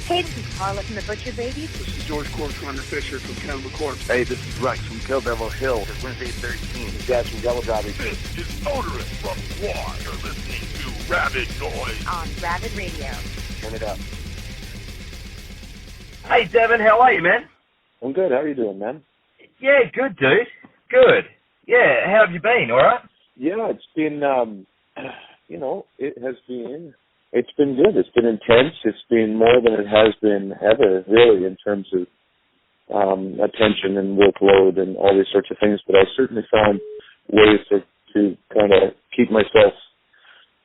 Hey, this is Carla from the Butcher Babies. This is George Corner Fisher from Cannibal Corpse. Hey, this is Rex from Kill Devil Hill. It's Wednesday 13. This is Daz from Devil Derby. This is Odorous from War. You're listening to Rabid Noise on Rabid Radio. Turn it up. Hey, Devin, how are you, man? I'm good. How are you doing, man? Yeah, good, dude. Good. Yeah, how have you been? All right? Yeah, it's been, it's been good. It's been intense. It's been more than it has been ever, really, in terms of attention and workload and all these sorts of things. But I certainly found ways to kind of keep myself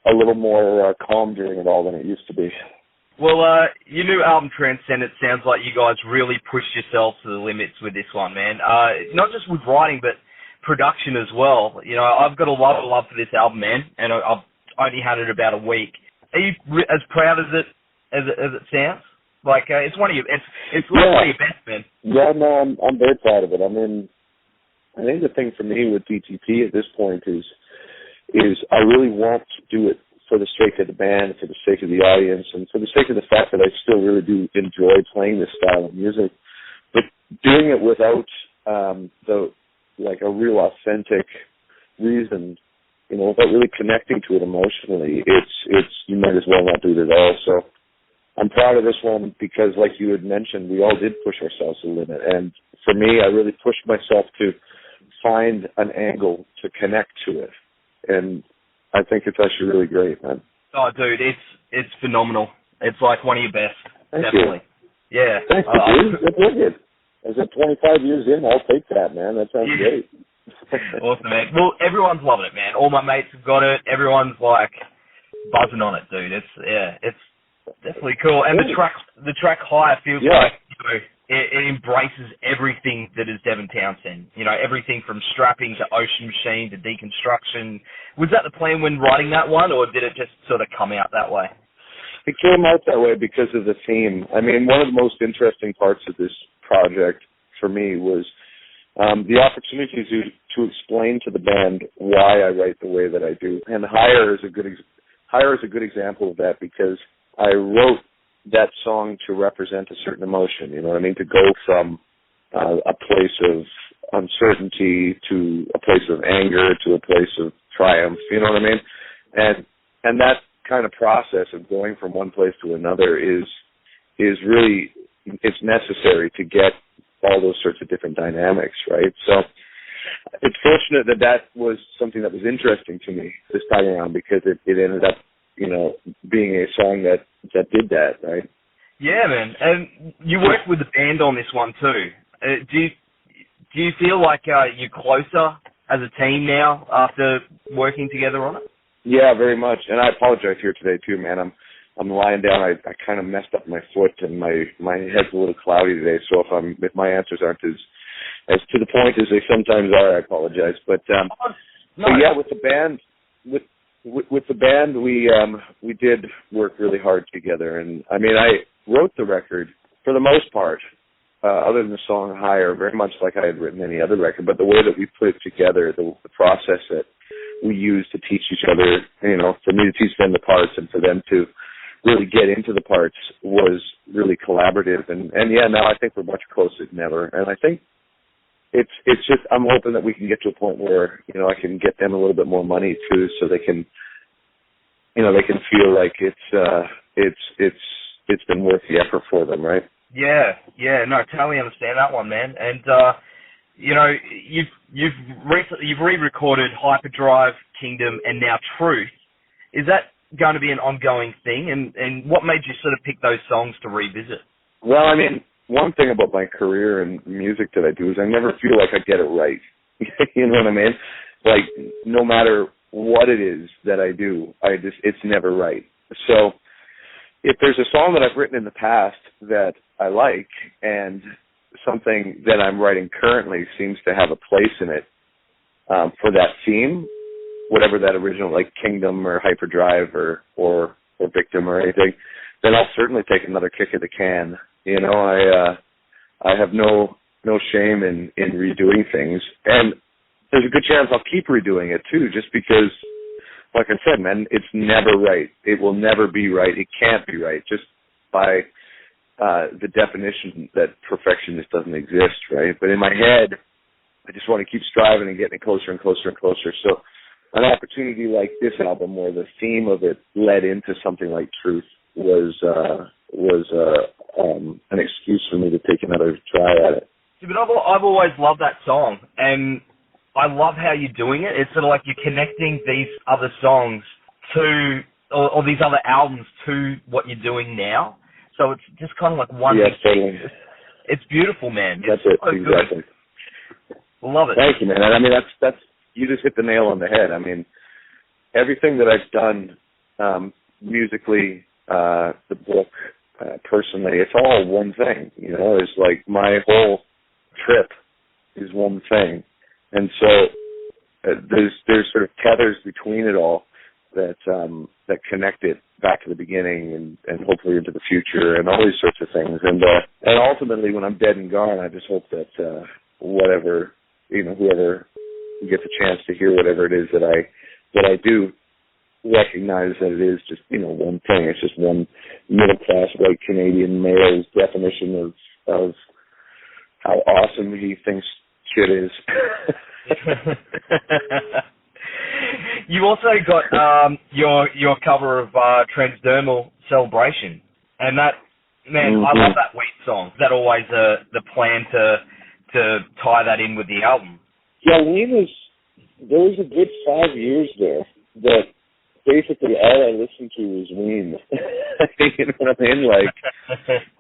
a little more calm during it all than it used to be. Well, your new album, Transcendence, sounds like you guys really pushed yourselves to the limits with this one, man. Not just with writing, but production as well. You know, I've got a lot of love for this album, man, and I've only had it about a week. Are you as proud as it sounds? Like it's one of your one of your best, man. Yeah, no, I'm very proud of it. I mean, I think the thing for me with DTP at this point is I really want to do it for the sake of the band, for the sake of the audience, and for the sake of the fact that I still really do enjoy playing this style of music. But doing it without a real authentic reason, you know, without really connecting to it emotionally, it's you might as well not do it at all. So I'm proud of this one because, like you had mentioned, we all did push ourselves to the limit. And for me, I really pushed myself to find an angle to connect to it. And I think it's actually really great, man. Oh, dude, it's phenomenal. It's like one of your best. Thank definitely. You. Yeah. Thank you, dude. That's wicked. As at 25 years in, I'll take that, man. That sounds great. Awesome, man. Well, everyone's loving it, man. All my mates have got it. Everyone's like buzzing on it, dude. It's definitely cool. And the track Higher feels like, you know, it embraces everything that is Devin Townsend. You know, everything from strapping to Ocean Machine to deconstruction. Was that the plan when writing that one, or did it just sort of come out that way? It came out that way because of the theme. I mean, one of the most interesting parts of this project for me was the opportunity to explain to the band why I write the way that I do. And Higher is a good example of that because I wrote that song to represent a certain emotion, you know what I mean? To go from a place of uncertainty to a place of anger to a place of triumph, you know what I mean? And that kind of process of going from one place to another is really, it's necessary to get all those sorts of different dynamics, right? So it's fortunate that was something that was interesting to me this time around because it ended up, you know, being a song that did that, right? Yeah, man. And you worked with the band on this one too. Do you feel like you're closer as a team now after working together on it? Yeah, very much. And I apologize here today too, man. I'm lying down. I kind of messed up my foot and my head's a little cloudy today. So if my answers aren't as to the point as they sometimes are, I apologize. But yeah, with the band, with the band, we did work really hard together. And I mean, I wrote the record for the most part, other than the song Higher, very much like I had written any other record. But the way that we put it together, the process that we used to teach each other, you know, for me to teach them the parts and for them to really get into the parts was really collaborative. And yeah, now I think we're much closer than ever. And I think it's just, I'm hoping that we can get to a point where, you know, I can get them a little bit more money too, so they can, you know, they can feel like it's been worth the effort for them, right? Yeah, no, totally understand that one, man. And you know, you've re-recorded Hyperdrive, Kingdom, and now Truth. Is that going to be an ongoing thing? And what made you sort of pick those songs to revisit? Well, I mean, one thing about my career and music that I do is I never feel like I get it right. You know what I mean? Like, no matter what it is that I do, it's never right. So if there's a song that I've written in the past that I like and something that I'm writing currently seems to have a place in it for that theme, whatever that original, like Kingdom or Hyperdrive or Victim or anything, then I'll certainly take another kick at the can. You know, I have no shame in redoing things, and there's a good chance I'll keep redoing it too, just because, like I said, man, it's never right. It will never be right. It can't be right. Just by the definition that perfection just doesn't exist, right? But in my head, I just want to keep striving and getting closer and closer and closer. So an opportunity like this album, where the theme of it led into something like Truth, was an excuse for me to take another try at it. Yeah, but I've always loved that song, and I love how you're doing it. It's sort of like you're connecting these other songs to, or these other albums to what you're doing now. So it's just kind of like one. Yes, totally. It's beautiful, man. That's it's it, so exactly. Good. Love it. Thank you, man. I mean, that's you just hit the nail on the head. I mean, everything that I've done musically, the book, personally, it's all one thing. You know, it's like my whole trip is one thing, and so there's sort of tethers between it all that connect it back to the beginning and hopefully into the future and all these sorts of things. And ultimately, when I'm dead and gone, I just hope that whoever gets a chance to hear whatever it is that I do, recognize that it is just, one thing. It's just one middle-class white Canadian male's definition of how awesome he thinks shit is. You also got your cover of Transdermal Celebration, and that, man, I love that Wheat song. Is that always the plan to tie that in with the album? Yeah, there was a good 5 years there that basically all I listened to was Ween. You know what I mean? Like,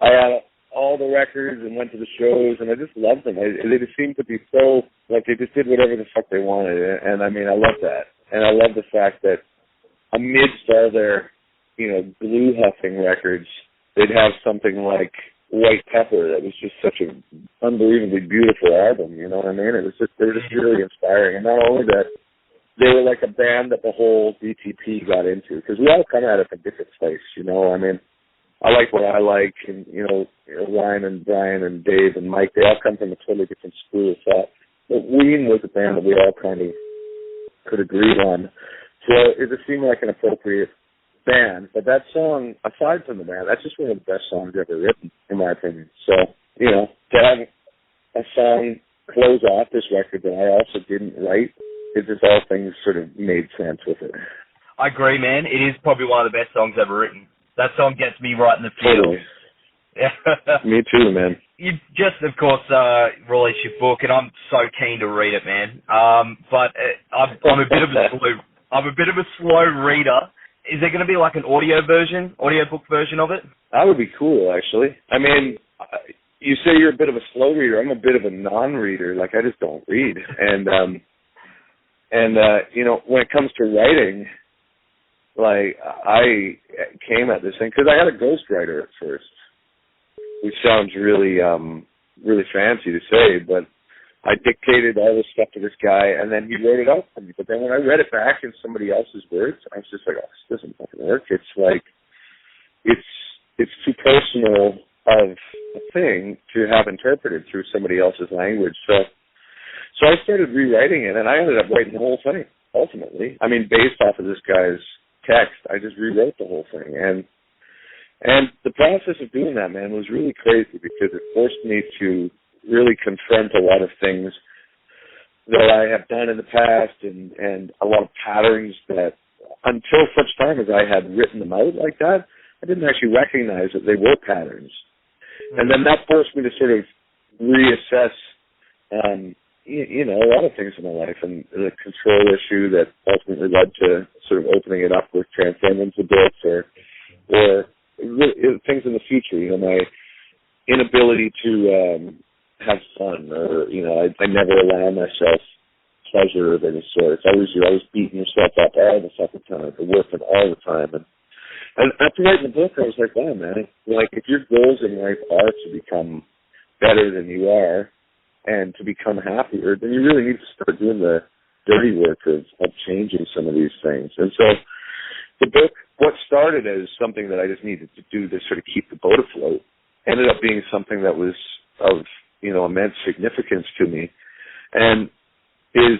I had all the records and went to the shows, and I just loved them. They just seemed to be so, like, they just did whatever the fuck they wanted, and I mean, I love that. And I love the fact that amidst all their, glue huffing records, they'd have something like White Pepper that was just such an unbelievably beautiful album, you know what I mean? They were just really inspiring. And not only that, they were like a band that the whole DTP got into, because we all come at it from different places, I mean, I like what I like, and, Ryan and Brian and Dave and Mike, they all come from a totally different school of thought. But Ween was a band that we all kind of could agree on. So it just seemed like an appropriate band. But that song, aside from the band, that's just one of the best songs ever written, in my opinion. So, to have a song close off this record that I also didn't write, it just all things sort of made sense with it. I agree, man. It is probably one of the best songs ever written. That song gets me right in the feels. Totally. Me too, man. You just, of course, released your book, and I'm so keen to read it, man. But I'm a bit of a slow reader. Is there going to be like an audiobook version of it? That would be cool, actually. I mean, you say you're a bit of a slow reader. I'm a bit of a non-reader. Like, I just don't read. And when it comes to writing, like, I came at this thing because I had a ghostwriter at first, which sounds really, really fancy to say, but I dictated all this stuff to this guy, and then he wrote it out for me. But then when I read it back in somebody else's words, I was just like, oh, this doesn't fucking work. It's like, it's too personal of a thing to have interpreted through somebody else's language. So I started rewriting it, and I ended up writing the whole thing, ultimately. I mean, based off of this guy's text, I just rewrote the whole thing. And the process of doing that, man, was really crazy because it forced me to really confront a lot of things that I have done in the past and a lot of patterns that until such time as I had written them out like that, I didn't actually recognize that they were patterns. Mm-hmm. And then that forced me to sort of reassess, a lot of things in my life, and the control issue that ultimately led to sort of opening it up with Transcendence a bit, or things in the future, my inability to have fun, or, I never allow myself pleasure of any sort. You're always beating yourself up all the fucking time, or working all the time. And after writing the book, I was like, wow, man, like, if your goals in life are to become better than you are and to become happier, then you really need to start doing the dirty work of changing some of these things. And so the book, what started as something that I just needed to do to sort of keep the boat afloat, ended up being something that was of, immense significance to me, and is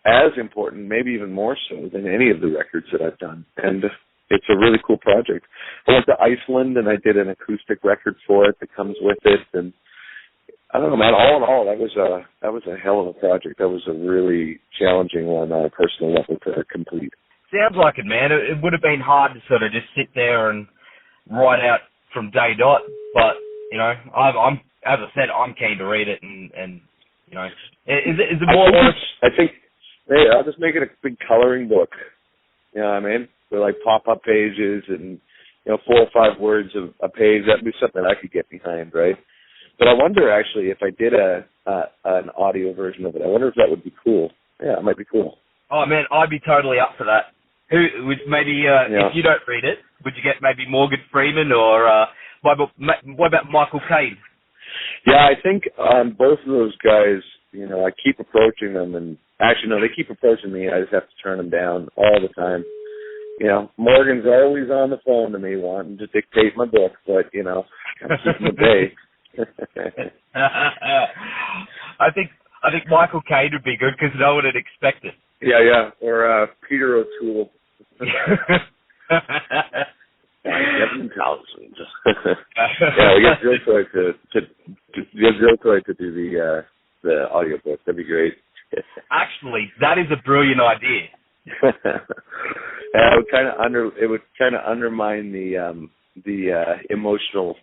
as important, maybe even more so, than any of the records that I've done. And it's a really cool project. I went to Iceland and I did an acoustic record for it that comes with it, and I don't know, man. All in all, that was a hell of a project. That was a really challenging one on a personal level to complete. Sounds like it, man. It would have been hard to sort of just sit there and write out from day dot, but you know, I'm as I said, I'm keen to read it, and you know, is it more? I think hey, I'll just make it a big coloring book. You know what I mean? With like pop-up pages and 4 or 5 words of a page. That'd be something I could get behind, right? But I wonder actually if I did an audio version of it. I wonder if that would be cool. Yeah, it might be cool. Oh man, I'd be totally up for that. Who would maybe if you don't read it, would you get maybe Morgan Freeman or what about Michael Caine? Yeah, I think both of those guys, I keep approaching them, and actually, no, they keep approaching me. I just have to turn them down all the time. Morgan's always on the phone to me wanting to dictate my book, but, I'm keeping at bay. I think Michael Caine would be good because no one would expect it. Yeah, or Peter O'Toole. Devin Townsend. Yeah, we got Joe Toy to do the audiobook. That'd be great. Actually, that is a brilliant idea. It would kind of undermine the emotional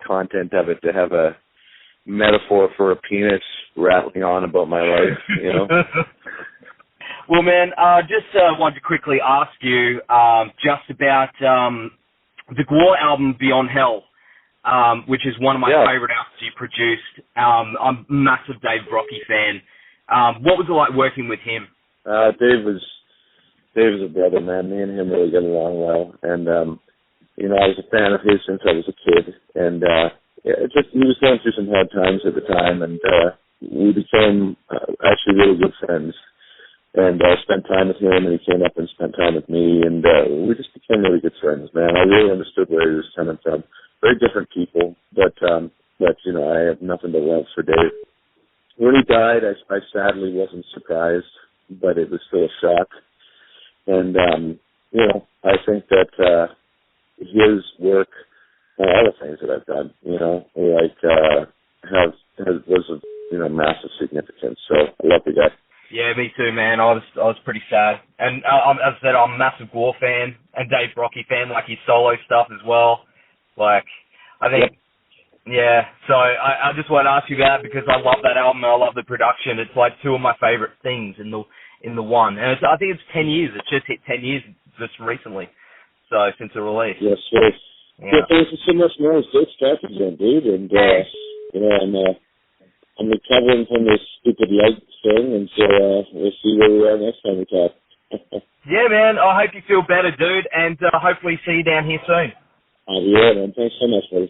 content of it to have a metaphor for a penis rattling on about my life. Well, man, just wanted to quickly ask you just about the Gore album, Beyond Hell, which is one of my favorite albums you produced. I'm a massive Dave Brocky fan. What was it like working with him? Dave was a brother, man. Me and him really got along well, and I was a fan of his since I was a kid, and he was going through some hard times at the time, and we became actually really good friends. And I spent time with him, and he came up and spent time with me, and we just became really good friends, man. I really understood where he was coming from. Very different people, but I have nothing but love for Dave. When he died, I sadly wasn't surprised, but it was still a shock. And, I think that his work and all the things that I've done, was of, massive significance. So I love the guy. Yeah, me too, man. I was pretty sad. And as I said, I'm a massive Gore fan and Dave Brocky fan, like his solo stuff as well. Like, I think, so I just want to ask you that because I love that album and I love the production. It's like 2 of my favorite things in the one. And I think it's 10 years. It's just hit 10 years just recently. So, since the release. Yes, sir. Yeah, thanks so much, man. It's great stuff again, dude. And, I'm recovering from this stupid leg thing, and so we'll see where we are next time we talk. Yeah, man. I hope you feel better, dude, and hopefully see you down here soon. Yeah, man. Thanks so much, buddy.